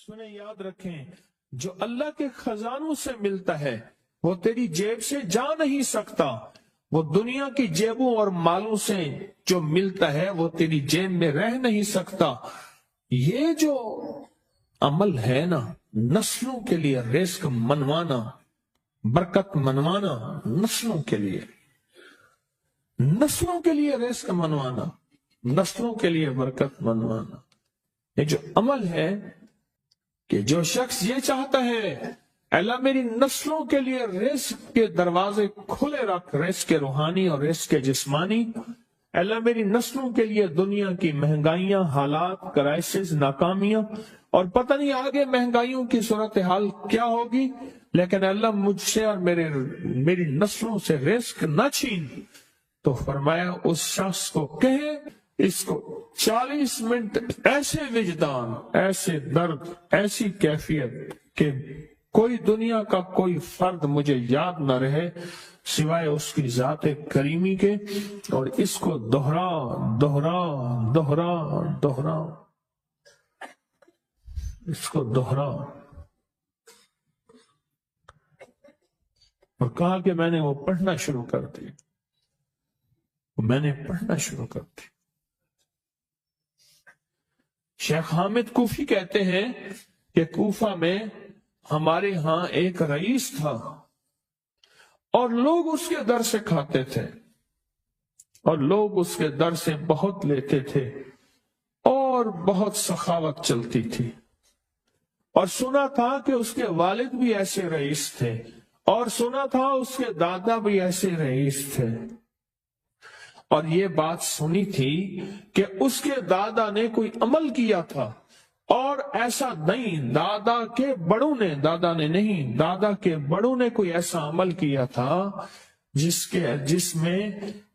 سنیں، یاد رکھیں، جو اللہ کے خزانوں سے ملتا ہے وہ تیری جیب سے جا نہیں سکتا، وہ دنیا کی جیبوں اور مالوں سے جو ملتا ہے وہ تیری جیب میں رہ نہیں سکتا۔ یہ جو عمل ہے نا، نسلوں کے لیے رزق منوانا، برکت منوانا، نسلوں کے لیے رزق منوانا، نسلوں کے لیے برکت منوانا، یہ جو عمل ہے کہ جو شخص یہ چاہتا ہے اللہ میری نسلوں کے لیے رزق کے دروازے کھلے رکھ، رزق کے روحانی اور رزق کے جسمانی، اللہ میری نسلوں کے لیے دنیا کی مہنگائیاں، حالات، کرائسس، ناکامیاں، اور پتہ نہیں آگے مہنگائیوں کی صورتحال کیا ہوگی، لیکن اللہ مجھ سے اور میری نسلوں سے رزق نہ چھین، تو فرمایا اس شخص کو کہے اس کو 40 منٹ ایسے وجدان، ایسے درد، ایسی کیفیت کہ کوئی دنیا کا کوئی فرد مجھے یاد نہ رہے سوائے اس کی ذات کریمی کے، اور اس کو دوہرا دوہرا دوہرا دوہرا، اس کو دوہرا، اور کہا کہ میں نے وہ پڑھنا شروع کر دی، شیخ حامد کوفی کہتے ہیں کہ کوفہ میں ہمارے ہاں ایک رئیس تھا اور لوگ اس کے در سے کھاتے تھے اور لوگ اس کے در سے بہت لیتے تھے اور بہت سخاوت چلتی تھی، اور سنا تھا کہ اس کے والد بھی ایسے رئیس تھے، اور سنا تھا اس کے دادا بھی ایسے رئیس تھے، اور یہ بات سنی تھی کہ اس کے دادا نے کوئی عمل کیا تھا، اور ایسا نہیں، دادا کے بڑوں نے کوئی ایسا عمل کیا تھا جس میں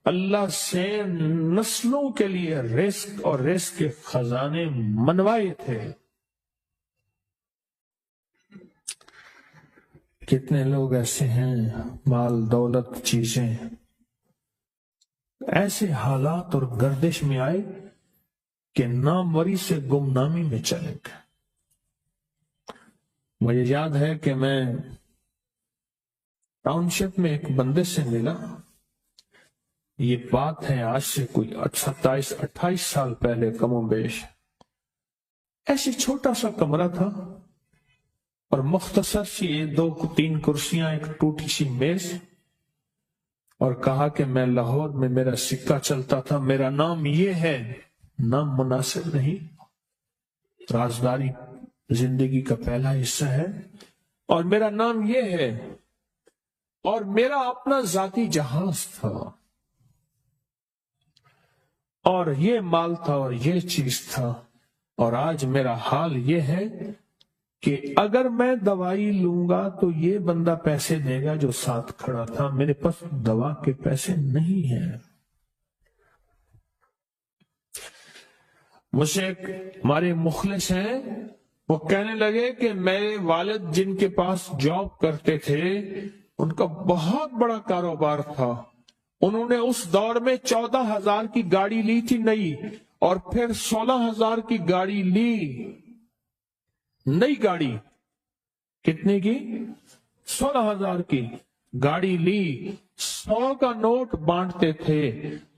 اللہ سے نسلوں کے لیے رزق اور رزق کے خزانے منوائے تھے۔ کتنے لوگ ایسے ہیں، مال دولت چیزیں ایسے حالات اور گردش میں آئے کہ ناموری سے گمنامی میں چلے گئے۔ مجھے یاد ہے کہ میں ٹاؤن شپ میں ایک بندے سے ملا، یہ بات ہے آج سے کوئی 27-28 سال پہلے کم و بیش، ایسے چھوٹا سا کمرہ تھا اور مختصر سی 2-3 کرسیاں، ایک ٹوٹی سی میز، اور کہا کہ میں لاہور میں میرا سکہ چلتا تھا، میرا نام یہ ہے، نام مناسب نہیں، رازداری زندگی کا پہلا حصہ ہے، اور میرا نام یہ ہے، اور میرا اپنا ذاتی جہاز تھا، اور یہ مال تھا اور یہ چیز تھا، اور آج میرا حال یہ ہے کہ اگر میں دوائی لوں گا تو یہ بندہ پیسے دے گا جو ساتھ کھڑا تھا، میرے پاس دوا کے پیسے نہیں ہیں۔ مجھ سے ہمارے مخلص ہیں، وہ کہنے لگے کہ میرے والد جن کے پاس جاب کرتے تھے ان کا بہت بڑا کاروبار تھا، انہوں نے اس دور میں 14,000 کی گاڑی لی تھی نئی، اور پھر 16,000 کی گاڑی لی، نئی گاڑی، کتنے کی؟ 16,000 کی گاڑی لی، 100 کا نوٹ بانٹتے تھے،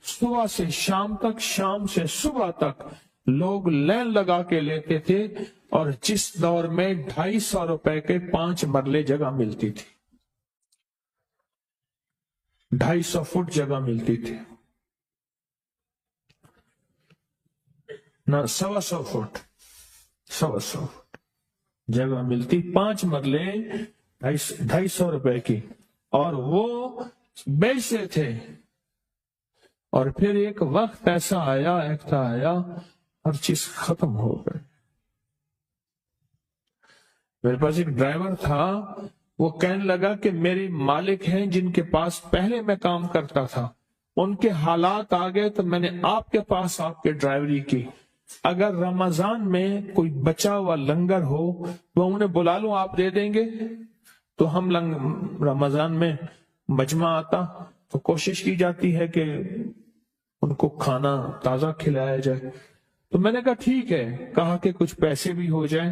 صبح سے شام تک، شام سے صبح تک لوگ لین لگا کے لیتے تھے، اور جس دور میں 250 روپے کے 5 مرلے جگہ ملتی تھی، 250 فٹ جگہ ملتی تھی، نہ 125 فٹ، 125 فٹ جگہ ملتی، 5 مرلے 250 روپے کی، اور وہ بیچتے تھے۔ اور پھر ایک وقت ایسا آیا، ہر چیز ختم ہو گئی۔ میرے پاس ایک ڈرائیور تھا، وہ کہنے لگا کہ میرے مالک ہیں جن کے پاس پہلے میں کام کرتا تھا، ان کے حالات آ گئے تو میں نے آپ کے پاس آپ کے ڈرائیوری کی، اگر رمضان میں کوئی بچا ہوا لنگر ہو تو انہیں بلا لوں، آپ دے دیں گے؟ تو ہم رمضان میں مجمع آتا تو کوشش کی جاتی ہے کہ ان کو کھانا تازہ کھلایا جائے، تو میں نے کہا ٹھیک ہے، کہا کہ کچھ پیسے بھی ہو جائیں،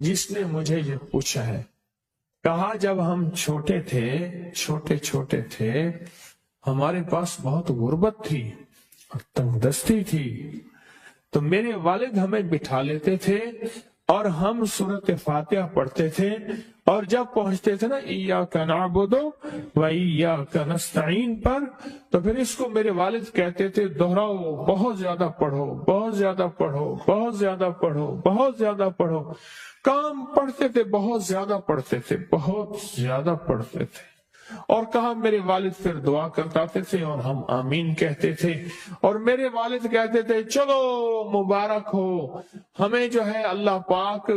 جس نے مجھے یہ پوچھا ہے، کہا جب ہم چھوٹے تھے ہمارے پاس بہت غربت تھی اور تنگ دستی تھی، تو میرے والد ہمیں بٹھا لیتے تھے اور ہم سورۃ فاتحہ پڑھتے تھے، اور جب پہنچتے تھے نا ایاک نعبد و ایاک نستعین پر، تو پھر اس کو میرے والد کہتے تھے دہراؤ، بہت زیادہ پڑھو، بہت زیادہ پڑھو، بہت زیادہ پڑھو، بہت زیادہ پڑھو۔ کام پڑھتے تھے، بہت زیادہ پڑھتے تھے، بہت زیادہ پڑھتے تھے۔ اور کہا میرے والد پھر دعا کرتے تھے اور ہم آمین کہتے تھے، اور میرے والد کہتے تھے چلو مبارک ہو، ہمیں جو ہے اللہ پاک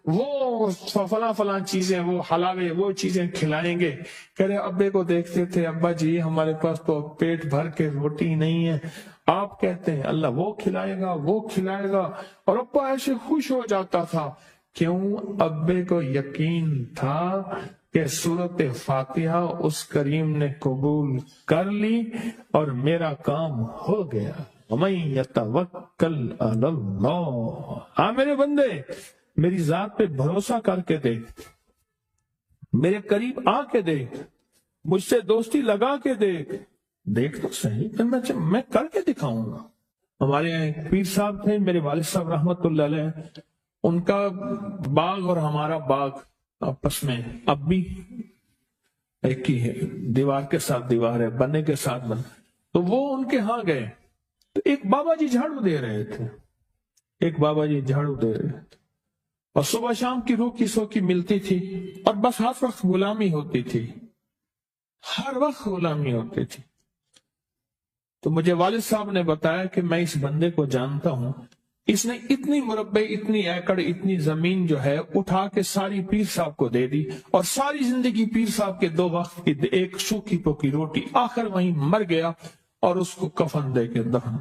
وہ فلاں چیزیں، وہ حلاوے، وہ چیزیں کھلائیں گے۔ کہہ رہے ابے کو دیکھتے تھے، ابا جی ہمارے پاس تو پیٹ بھر کے روٹی نہیں ہے، آپ کہتے ہیں اللہ وہ کھلائے گا، وہ کھلائے گا، اور ابا ایسے خوش ہو جاتا تھا۔ کیوں؟ ابے کو یقین تھا کہ سورۃ فاتحہ اس کریم نے قبول کر لی اور میرا کام ہو گیا۔ وَمَن يَتَوَكَّلْ عَلَى اللَّهِ، ہاں میرے بندے میری ذات پہ بھروسہ کر کے دیکھ، میرے قریب آ کے دیکھ، مجھ سے دوستی لگا کے دیکھ تو صحیح، پھر میں کر کے دکھاؤں گا۔ ہمارے یہاں ایک پیر صاحب تھے، میرے والد صاحب رحمت اللہ علیہ، ان کا باغ اور ہمارا باغ آپس میں اب بھی ایک ہی ہے، دیوار کے ساتھ دیوار ہے، بنے کے ساتھ بن۔ تو وہ ان کے ہاں گئے تو ایک بابا جی جھاڑو دے رہے تھے، اور صبح شام کی روکی سوکی ملتی تھی، اور بس ہر وقت غلامی ہوتی تھی، ہر وقت غلامی ہوتی تھی۔ تو مجھے والد صاحب نے بتایا کہ میں اس بندے کو جانتا ہوں، اس نے اتنی مربع، اتنی ایکڑ، اتنی زمین جو ہے اٹھا کے ساری پیر صاحب کو دے دی، اور ساری زندگی پیر صاحب کے 2 وقت کی ایک سوکھی پوکی روٹی، آخر وہیں مر گیا اور اس کو کفن دے کے دفن۔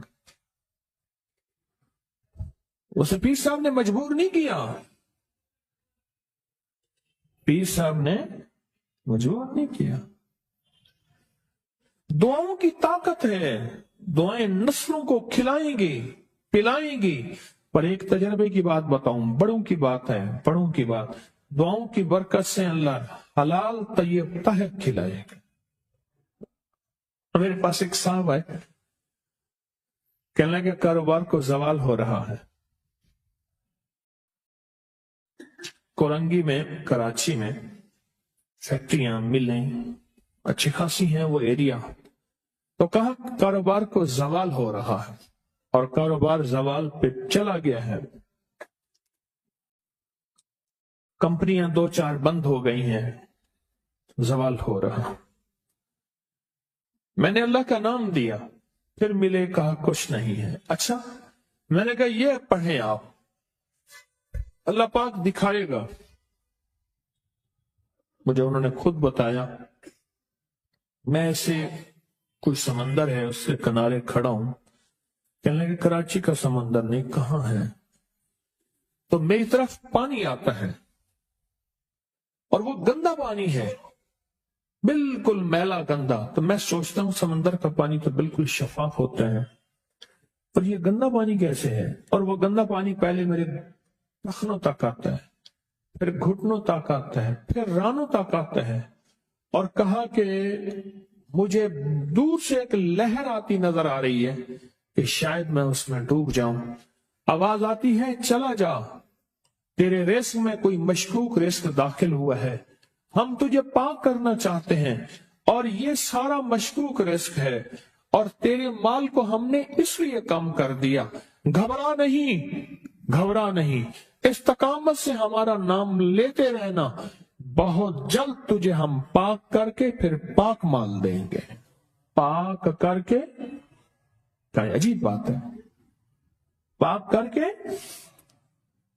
اسے پیر صاحب نے مجبور نہیں کیا، پیر صاحب نے مجبور نہیں کیا۔ دعاؤں کی طاقت ہے، دعائیں نسلوں کو کھلائیں گی، پلائیں گی۔ پر ایک تجربے کی بات بتاؤں، بڑوں کی بات ہے، بڑوں کی بات، دعاؤں کی برکت سے اللہ حلال طیب طاہر کھلائے گا۔ میرے پاس ایک صاحب ہے، کہنے لگے کاروبار کو زوال ہو رہا ہے، کورنگی میں، کراچی میں فیکٹریاں، ملیں اچھی خاصی ہیں وہ ایریا، تو کہا کاروبار کو زوال ہو رہا ہے، اور کاروبار زوال پہ چلا گیا ہے، کمپنیاں 2-4 بند ہو گئی ہیں، زوال ہو رہا۔ میں نے اللہ کا نام دیا، پھر ملے، کہا کچھ نہیں ہے۔ اچھا، میں نے کہا یہ پڑھیں آپ، اللہ پاک دکھائے گا۔ مجھے انہوں نے خود بتایا، میں ایسے کوئی سمندر ہے اس سے کنارے کھڑا ہوں، کہنے لگے کراچی کا سمندر نہیں، کہاں ہے؟ تو میری طرف پانی آتا ہے اور وہ گندا پانی ہے، بالکل میلا گندا۔ تو میں سوچتا ہوں سمندر کا پانی تو بالکل شفاف ہوتا ہے، پر یہ گندا پانی کیسے ہے؟ اور وہ گندا پانی پہلے میرے ٹخنوں تک آتا ہے، پھر گھٹنوں تک آتا ہے، پھر رانوں تک آتا ہے۔ اور کہا کہ مجھے دور سے ایک لہر آتی نظر آ رہی ہے کہ شاید میں اس میں ڈوب جاؤں۔ آواز آتی ہے چلا جا، تیرے رزق میں کوئی مشکوک رزق داخل ہوا ہے، ہم تجھے پاک کرنا چاہتے ہیں، اور یہ سارا مشکوک رزق ہے، اور تیرے مال کو ہم نے اس لیے کم کر دیا۔ گھبرا نہیں، استقامت سے ہمارا نام لیتے رہنا، بہت جلد تجھے ہم پاک کر کے پھر پاک مال دیں گے۔ پاک کر کے، کیا عجیب بات ہے، پاک کر کے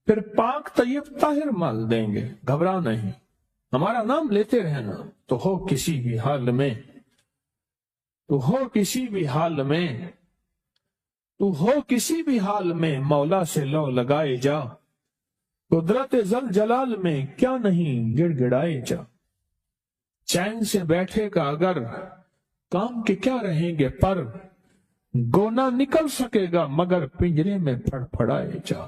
پھر پاک طیب طاہر مال دیں گے۔ گھبرا نہیں، ہمارا نام لیتے رہنا، تو ہو کسی بھی حال میں، کسی بھی حال میں مولا سے لو لگائے جا، قدرت ذل جلال میں کیا نہیں گڑ گڑائے جا۔ چین سے بیٹھے گا اگر کام کے کیا رہیں گے پر، گونا نکل سکے گا مگر پنجرے میں پھڑ پھڑائے جا۔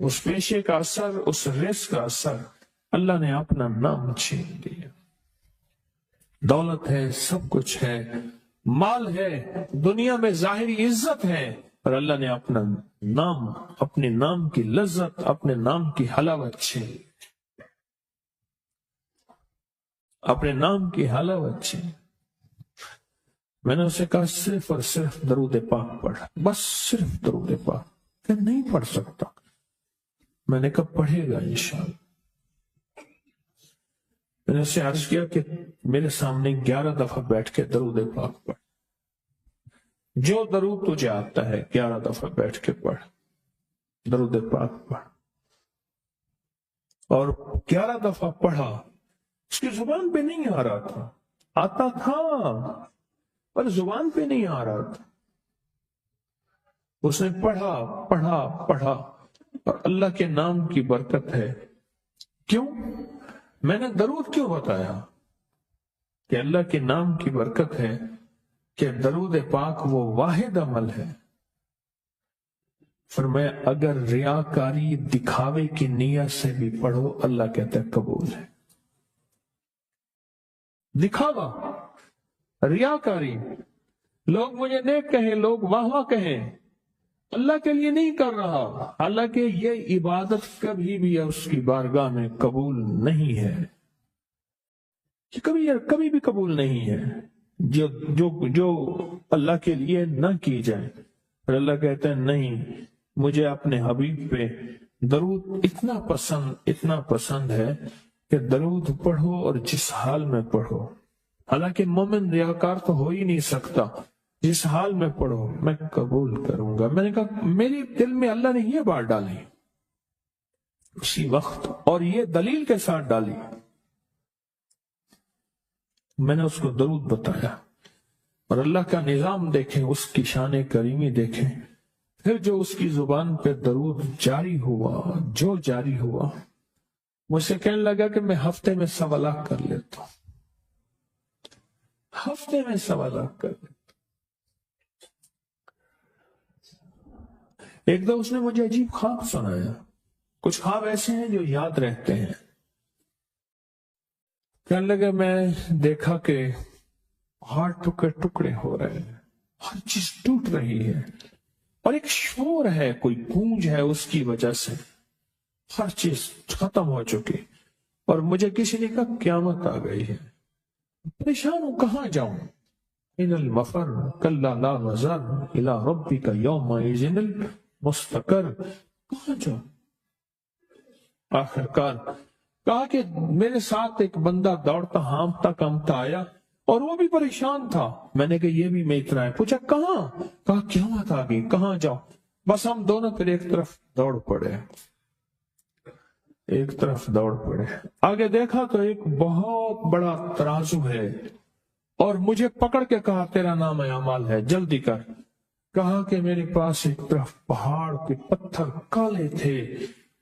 اس پیشے کا اثر، اس رزق کا اثر، اللہ نے اپنا نام چھین لیا۔ دولت ہے، سب کچھ ہے، مال ہے، دنیا میں ظاہری عزت ہے، پر اللہ نے اپنا نام، اپنے نام کی لذت، اپنے نام کی حلاوت چھین لی، اپنے نام کی حلاوت چھین۔ میں نے اسے کہا صرف اور صرف درود پاک پڑھ، بس صرف درود پاک۔ کہ نہیں پڑھ سکتا۔ میں نے کہا پڑھے گا انشاءاللہ۔ میں نے اسے عرض کیا کہ میرے سامنے 11 دفعہ بیٹھ کے درود پاک پڑھ، جو درود تجھے آتا ہے 11 دفعہ بیٹھ کے پڑھ، درود پاک پڑھ۔ اور 11 دفعہ پڑھا، اس کی زبان پہ نہیں آ رہا تھا، آتا تھا پر زبان پہ نہیں آ رہا تھا۔ اس نے پڑھا پڑھا پڑھا، اور اللہ کے نام کی برکت ہے۔ کیوں؟ میں نے درود کیوں بتایا؟ کہ اللہ کے نام کی برکت ہے کہ درود پاک وہ واحد عمل ہے۔ فرمایا اگر ریاکاری، دکھاوے کی نیت سے بھی پڑھو، اللہ کہتا ہے قبول ہے۔ دکھاوا، ریاکاری، لوگ مجھے نیک کہیں، لوگ واہ واہ کہیں، اللہ کے لیے نہیں کر رہا، حالانکہ یہ عبادت کبھی بھی اس کی بارگاہ میں قبول نہیں ہے، یہ کبھی بھی قبول نہیں ہے جو اللہ کے لیے نہ کی جائے۔ اور اللہ کہتا ہے نہیں، مجھے اپنے حبیب پہ درود اتنا پسند ہے کہ درود پڑھو اور جس حال میں پڑھو۔ حالانکہ مومن ریاکار تو ہو ہی نہیں سکتا، جس حال میں پڑھو میں قبول کروں گا۔ میں نے کہا میری دل میں اللہ نے یہ بات ڈالی اسی وقت، اور یہ دلیل کے ساتھ ڈالی۔ میں نے اس کو درود بتایا، اور اللہ کا نظام دیکھیں، اس کی شان کریمی دیکھیں۔ پھر جو اس کی زبان پہ درود جاری ہوا، مجھ سے کہنے لگا کہ میں ہفتے میں 1.25 لاکھ کر لیتا ہوں، ہفتے میں 1.25 لاکھ کر لیتا۔ ایک دو اس نے مجھے عجیب خواب سنایا، کچھ خواب ایسے ہیں جو یاد رہتے ہیں۔ کہنے لگا میں دیکھا کہ پہاڑ ٹکڑے ٹکڑے ہو رہے ہیں، ہر چیز ٹوٹ رہی ہے، اور ایک شور ہے، کوئی گونج ہے، اس کی وجہ سے ہر چیز ختم ہو چکی۔ اور مجھے کسی نے کہا قیامت آ گئی ہے، پریشان ہوں کہاں جاؤں؟ ان المفر کلا لا وزر الى ربک یومئذ المستقر، کہاں جاؤں؟ آخرکار کہا کہ میرے ساتھ ایک بندہ دوڑتا ہانپتا کامتا آیا، اور وہ بھی پریشان تھا۔ میں نے کہا یہ بھی میں اتنا ہے، پوچھا کہاں؟ کہا قیامت آ گئی، کہاں جاؤں؟ بس ہم دونوں پھر ایک طرف دوڑ پڑے۔ آگے دیکھا تو ایک بہت بڑا ترازو ہے، اور مجھے پکڑ کے کہا تیرا نام اعمال ہے، جلدی کر۔ کہا کہ میرے پاس ایک طرف پہاڑ کے پتھر کالے تھے،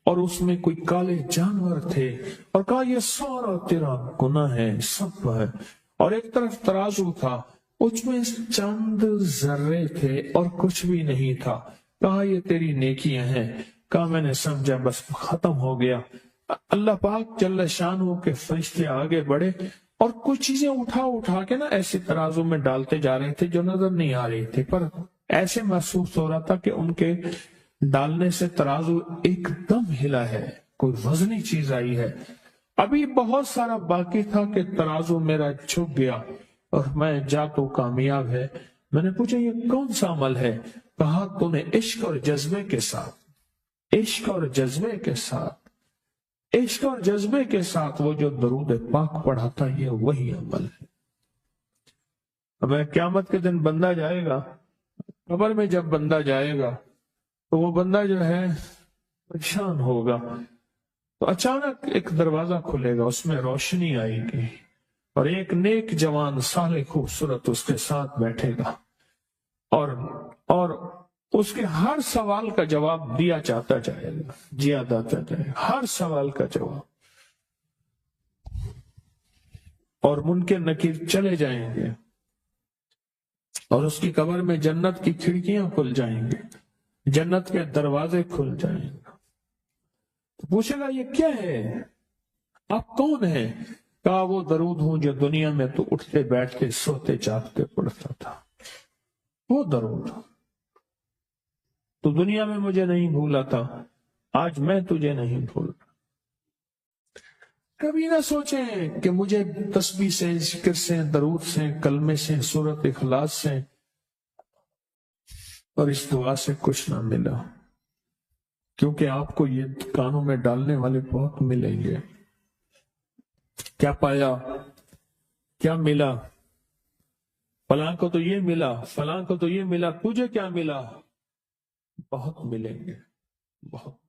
اور اس میں کوئی کالے جانور تھے، اور کہا یہ سارا تیرا گناہ ہے، سب ہے۔ اور ایک طرف ترازو تھا، اس میں چند ذرے تھے اور کچھ بھی نہیں تھا۔ کہا یہ تیری نیکیاں ہیں۔ کہا میں نے سمجھا بس ختم ہو گیا۔ اللہ پاک جل شانہ کے فرشتے آگے بڑھے، اور کچھ چیزیں اٹھا کے نا ایسے ترازو میں ڈالتے جا رہے تھے جو نظر نہیں آ رہی تھی، پر ایسے محسوس ہو رہا تھا کہ ان کے ڈالنے سے ترازو ایک دم ہلا ہے، کوئی وزنی چیز آئی ہے۔ ابھی بہت سارا باقی تھا کہ ترازو میرا جھک گیا، اور میں جا تو کامیاب ہے۔ میں نے پوچھا یہ کون سا عمل ہے؟ کہا تو نے عشق اور جذبے کے ساتھ وہ جو درود پاک پڑھا تھا، یہ وہی عمل ہے۔ اب قیامت کے دن بندہ جائے گا قبر میں، جب بندہ جائے گا تو وہ بندہ جو ہے پریشان ہوگا، تو اچانک ایک دروازہ کھلے گا، اس میں روشنی آئے گی، اور ایک نیک جوان صالح خوبصورت اس کے ساتھ بیٹھے گا، اور اس کے ہر سوال کا جواب دیا جاتا جائے گا، ہر سوال کا جواب، اور منکر نکیر چلے جائیں گے، اور اس کی قبر میں جنت کی کھڑکیاں کھل جائیں گے، جنت کے دروازے کھل جائیں گے، تو پوچھے گا یہ کیا ہے، آپ کون ہیں؟ کہا وہ درود ہوں جو دنیا میں تو اٹھتے بیٹھتے سوتے جاگتے پڑھتا تھا، وہ درود۔ تو دنیا میں مجھے نہیں بھولا تھا، آج میں تجھے نہیں بھول۔ کبھی نہ سوچیں کہ مجھے تسبیح سے، ذکر سے، درود سے، کلمے سے، سورت اخلاص سے اور اس دعا سے کچھ نہ ملا، کیونکہ آپ کو یہ کانوں میں ڈالنے والے بہت ملیں گے۔ کیا پایا، کیا ملا؟ فلاں کو تو یہ ملا، فلاں کو تو یہ ملا، تجھے کیا ملا؟ بہت ملیں گے، بہت۔